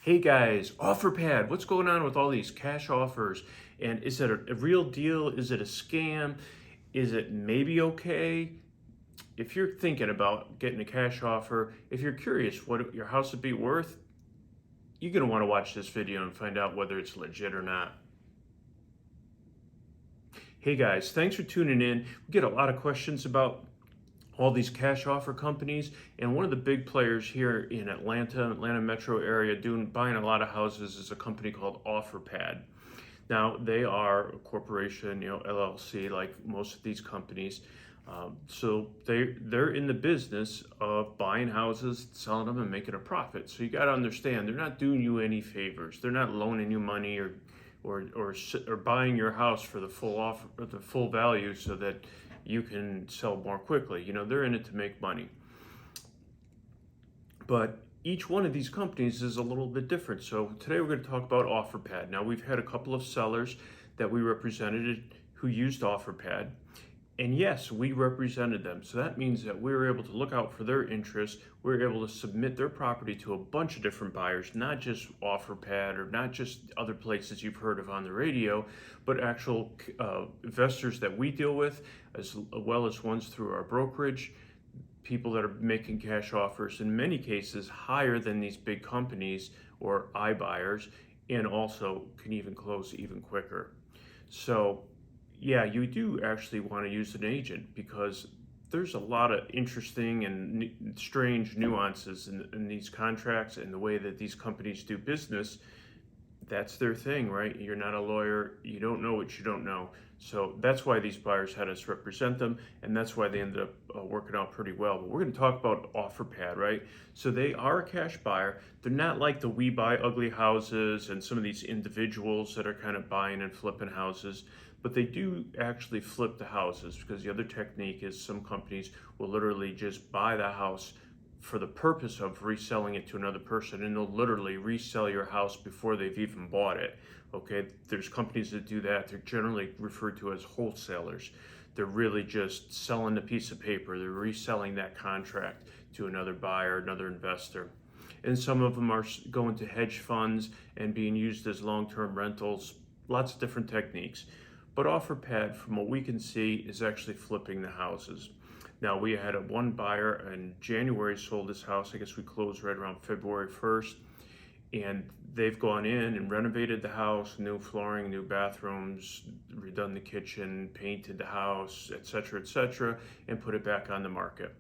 Hey guys, Offerpad, what's going on with all these cash offers? And is it a real deal? Is it a scam? Is it maybe okay? If you're thinking about getting a cash offer, if you're curious what your house would be worth, you're going to want to watch this video and find out whether it's legit or not. Hey guys, thanks for tuning in. We get a lot of questions about all these cash offer companies, and one of the big players here in Atlanta metro area buying a lot of houses is a company called Offerpad. Now they are a corporation, LLC, like most of these companies. So they're in the business of buying houses, selling them, and making a profit. So you got to understand, they're not doing you any favors. They're not loaning you money or buying your house for the full offer, or the full value, so that you can sell more quickly. They're in it to make money. But each one of these companies is a little bit different. So today we're going to talk about Offerpad. Now, we've had a couple of sellers that we represented who used Offerpad. And yes, we represented them. So that means that we were able to look out for their interests. We were able to submit their property to a bunch of different buyers, not just Offerpad or not just other places you've heard of on the radio, but actual investors that we deal with, as well as ones through our brokerage, people that are making cash offers, in many cases higher than these big companies or iBuyers, and also can even close even quicker. So yeah, you do actually want to use an agent, because there's a lot of interesting and strange nuances in these contracts and the way that these companies do business. That's their thing, right? You're not a lawyer. You don't know what you don't know. So that's why these buyers had us represent them, and that's why they ended up working out pretty well. But we're going to talk about Offerpad, right? So they are a cash buyer. They're not like the We Buy Ugly Houses and some of these individuals that are kind of buying and flipping houses. But they do actually flip the houses, because the other technique is some companies will literally just buy the house for the purpose of reselling it to another person, and they'll literally resell your house before they've even bought it. Okay, there's companies that do that. They're generally referred to as wholesalers. They're really just selling a piece of paper. They're reselling that contract to another buyer, another investor. And some of them are going to hedge funds and being used as long-term rentals. Lots of different techniques. But Offerpad, from what we can see, is actually flipping the houses. Now, we had one buyer in January sold this house. I guess we closed right around February 1st. And they've gone in and renovated the house, new flooring, new bathrooms, redone the kitchen, painted the house, etc., and put it back on the market.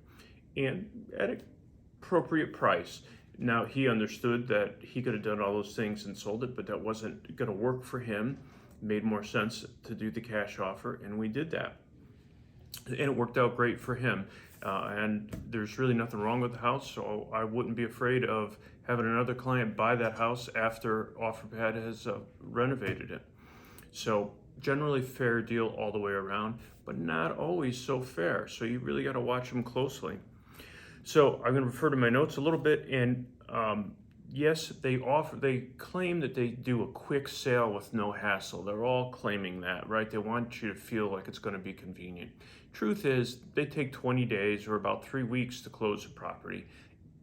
And at an appropriate price. Now, he understood that he could have done all those things and sold it, but that wasn't going to work for him. Made more sense to do the cash offer, and we did that. And it worked out great for him. And there's really nothing wrong with the house, so I wouldn't be afraid of having another client buy that house after Offerpad has renovated it. So generally fair deal all the way around, but not always so fair. So you really got to watch them closely. So I'm going to refer to my notes a little bit, and yes, they claim that they do a quick sale with no hassle. They're all claiming that, right? They want you to feel like it's going to be convenient. Truth is, they take 20 days or about 3 weeks to close a property.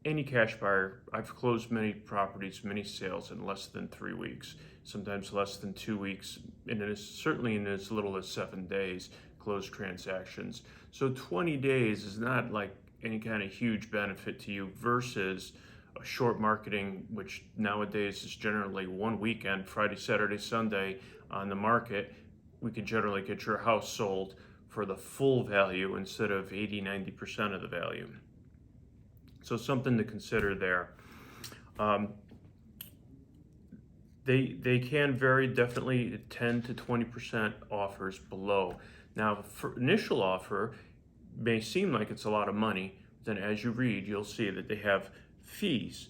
Any cash buyer, I've closed many properties, many sales in less than 3 weeks, sometimes less than 2 weeks, and it is certainly in as little as 7 days, closed transactions. So 20 days is not like any kind of huge benefit to you versus a short marketing, which nowadays is generally one weekend, Friday, Saturday, Sunday on the market. We could generally get your house sold for the full value instead of 80-90% of the value. So something to consider there. They can vary, definitely 10 to 20% offers below. Now, for initial offer may seem like it's a lot of money. Then as you read, you'll see that they have fees.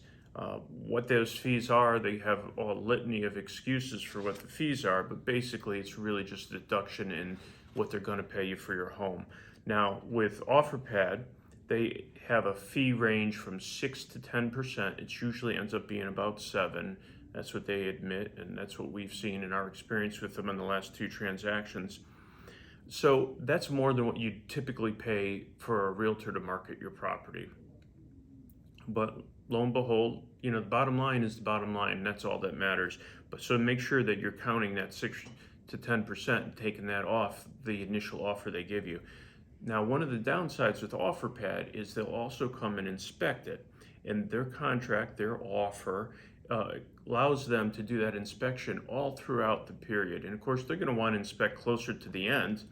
What those fees are, they have a litany of excuses for what the fees are, but basically it's really just a deduction in what they're going to pay you for your home. Now, with Offerpad, they have a fee range from 6 to 10%. It usually ends up being about 7%. That's what they admit, and that's what we've seen in our experience with them in the last 2 transactions. So that's more than what you typically pay for a realtor to market your property. But lo and behold, the bottom line is the bottom line. That's all that matters. But so make sure that you're counting that 6 to 10% and taking that off the initial offer they give you. Now, one of the downsides with Offerpad is they'll also come and inspect it. And their contract, their offer, allows them to do that inspection all throughout the period. And of course, they're going to want to inspect closer to the end.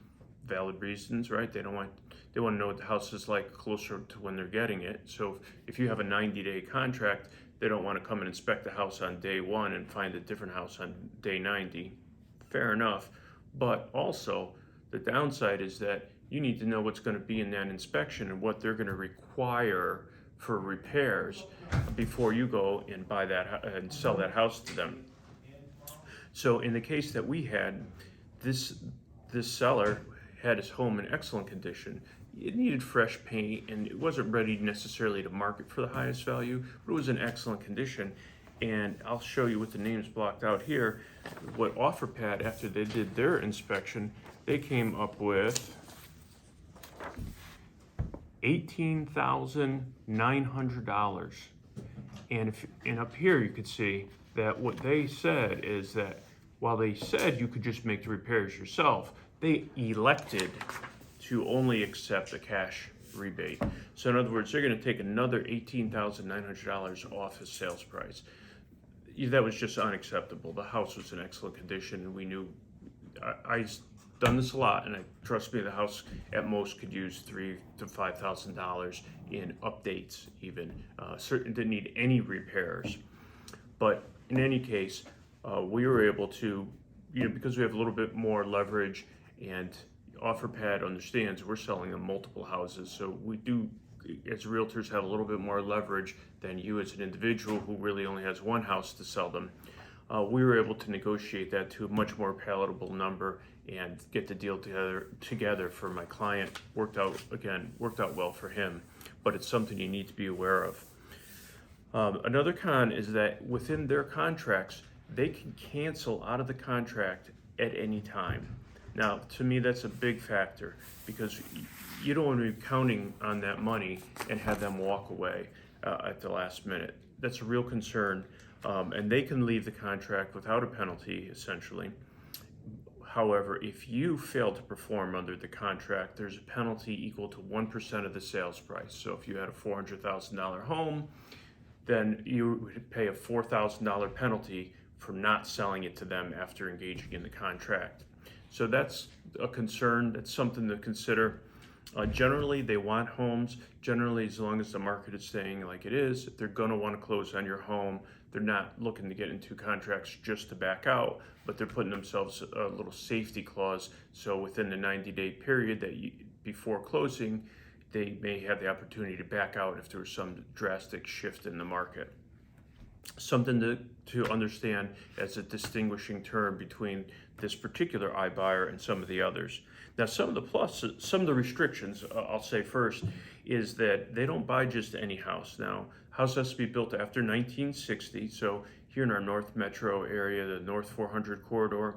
Valid reasons, right? They want to know what the house is like closer to when they're getting it. So if you have a 90-day contract, they don't want to come and inspect the house on day 1 and find a different house on day 90. Fair enough. But also, the downside is that you need to know what's going to be in that inspection and what they're going to require for repairs before you go and buy that and sell that house to them. So in the case that we had, this seller had his home in excellent condition. It needed fresh paint and it wasn't ready necessarily to market for the highest value, but it was in excellent condition. And I'll show you with the names blocked out here, what Offerpad, after they did their inspection, they came up with $18,900. And up here you could see that what they said is that while they said you could just make the repairs yourself, they elected to only accept a cash rebate. So in other words, they're going to take another $18,900 off his sales price. That was just unacceptable. The house was in excellent condition, and we knew I've done this a lot, and trust me, the house at most could use $3,000 to $5,000 in updates. Even certainly didn't need any repairs. But in any case, we were able to, because we have a little bit more leverage, and Offerpad understands we're selling them multiple houses, so we do, as realtors, have a little bit more leverage than you as an individual who really only has one house to sell them. We were able to negotiate that to a much more palatable number and get the deal together for my client. Worked out well for him, but it's something you need to be aware of. Another con is that within their contracts, they can cancel out of the contract at any time. Now, to me, that's a big factor because you don't want to be counting on that money and have them walk away at the last minute. That's a real concern, and they can leave the contract without a penalty, essentially. However, if you fail to perform under the contract, there's a penalty equal to 1% of the sales price. So if you had a $400,000 home, then you would pay a $4,000 penalty for not selling it to them after engaging in the contract. So that's a concern. That's something to consider. Generally, they want homes. Generally, as long as the market is staying like it is, they're going to want to close on your home. They're not looking to get into contracts just to back out, but they're putting themselves a little safety clause. So within the 90-day period before closing, they may have the opportunity to back out if there was some drastic shift in the market. Something to understand as a distinguishing term between this particular iBuyer and some of the others. Now, some of the restrictions, I'll say first, is that they don't buy just any house. Now, house has to be built after 1960. So here in our North Metro area, the North 400 corridor,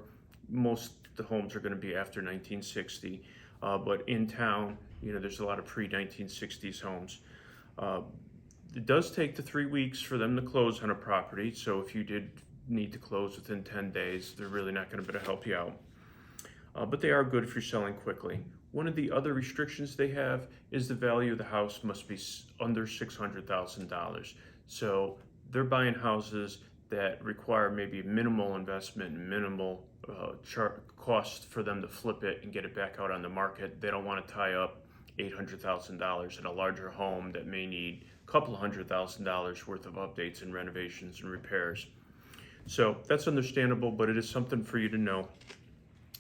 most of the homes are going to be after 1960. But in town, there's a lot of pre-1960s homes. It does take the 3 weeks for them to close on a property. So if you did need to close within 10 days, they're really not going to be able to help you out. But they are good if you're selling quickly. One of the other restrictions they have is the value of the house must be under $600,000. So they're buying houses that require maybe minimal investment and minimal cost for them to flip it and get it back out on the market. They don't want to tie up $800,000 in a larger home that may need a couple of $100,000 worth of updates and renovations and repairs. So that's understandable, but it is something for you to know.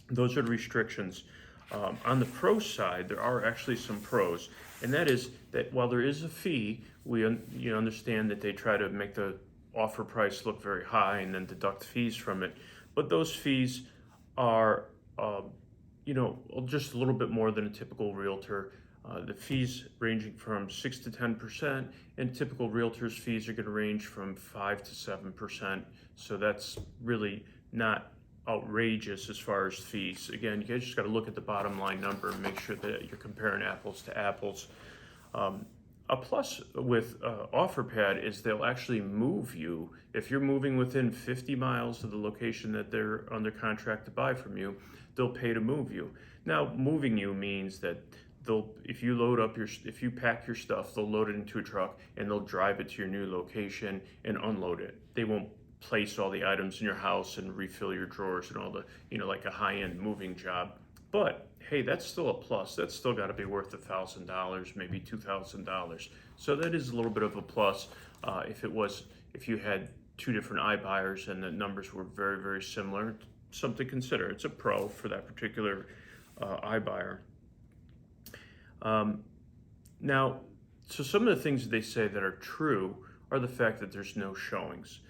Those are the restrictions. On the pro side, there are actually some pros, and that is that while there is a fee, you understand that they try to make the offer price look very high and then deduct fees from it. But those fees are, just a little bit more than a typical realtor. The fees ranging from 6 to 10%, and typical realtors' fees are going to range from 5 to 7%. So that's really not outrageous as far as fees. Again, you guys just got to look at the bottom line number and make sure that you're comparing apples to apples. A plus with Offerpad is they'll actually move you. If you're moving within 50 miles of the location that they're under contract to buy from you, they'll pay to move you. Now, moving you means that if you pack your stuff, they'll load it into a truck and they'll drive it to your new location and unload it. They won't place all the items in your house and refill your drawers and all the, like a high-end moving job. But hey, that's still a plus. That's still got to be worth $1,000, maybe $2,000. So that is a little bit of a plus. If you had two different iBuyers and the numbers were very, very similar, something to consider. It's a pro for that particular iBuyer. Now, so some of the things that they say that are true are the fact that there's no showings.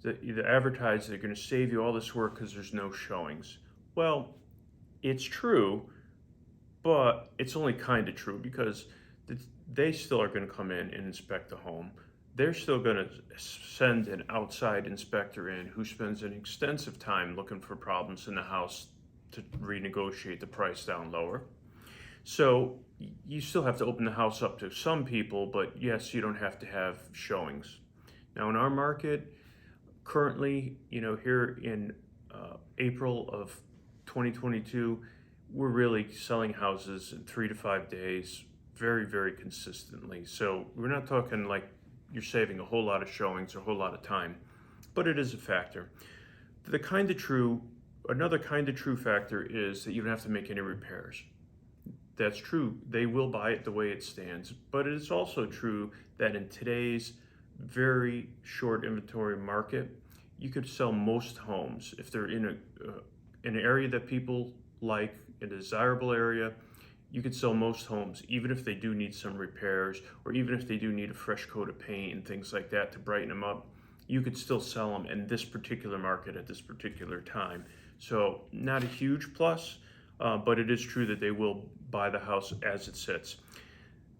They advertise they're going to save you all this work because there's no showings. Well, it's true, but it's only kind of true because they still are going to come in and inspect the home. They're still going to send an outside inspector in who spends an extensive time looking for problems in the house to renegotiate the price down lower. So you still have to open the house up to some people, but yes, you don't have to have showings. Now in our market, currently, here in April of 2022, we're really selling houses in 3 to 5 days, very, very consistently. So we're not talking like you're saving a whole lot of showings or a whole lot of time, but it is a factor. Another kind of true factor is that you don't have to make any repairs. That's true. They will buy it the way it stands, but it is also true that in today's very short inventory market, you could sell most homes if they're in an area that people like, a desirable area. You could sell most homes, even if they do need some repairs, or even if they do need a fresh coat of paint and things like that to brighten them up. You could still sell them in this particular market at this particular time. So not a huge plus, but it is true that they will buy the house as it sits.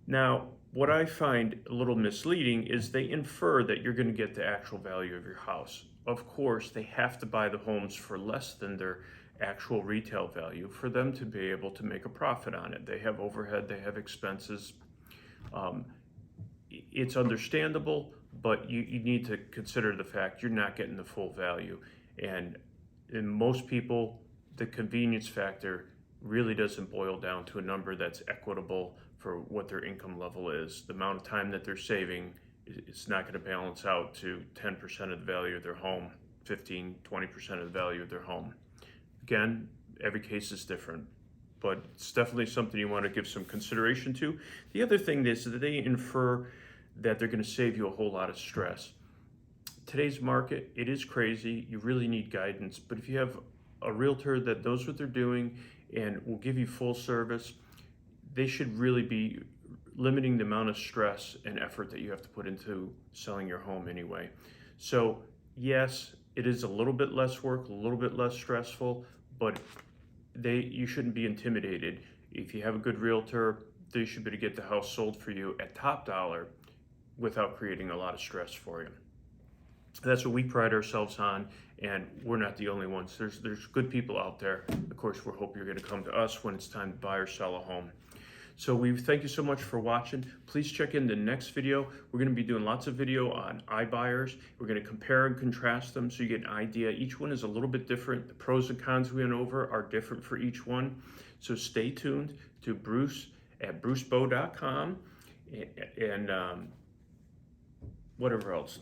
Now, what I find a little misleading is they infer that you're going to get the actual value of your house. Of course, they have to buy the homes for less than their actual retail value for them to be able to make a profit on it. They have overhead, they have expenses. It's understandable, but you need to consider the fact you're not getting the full value. And in most people, the convenience factor really doesn't boil down to a number that's equitable for what their income level is. The amount of time that they're saving, it's not going to balance out to 10% of the value of their home, 15, 20% of the value of their home. Again, every case is different, but it's definitely something you want to give some consideration to. The other thing is that they infer that they're going to save you a whole lot of stress. Today's market, it is crazy. You really need guidance, but if you have a realtor that knows what they're doing and will give you full service, they should really be limiting the amount of stress and effort that you have to put into selling your home anyway. So yes, it is a little bit less work, a little bit less stressful, but you shouldn't be intimidated. If you have a good realtor, they should be able to get the house sold for you at top dollar without creating a lot of stress for you. That's what we pride ourselves on, and we're not the only ones. There's good people out there. Of course, we hope you're going to come to us when it's time to buy or sell a home. So we thank you so much for watching. Please check in the next video. We're going to be doing lots of video on iBuyers. We're going to compare and contrast them so you get an idea. Each one is a little bit different. The pros and cons we went over are different for each one. So stay tuned to Bruce at brucebow.com and whatever else.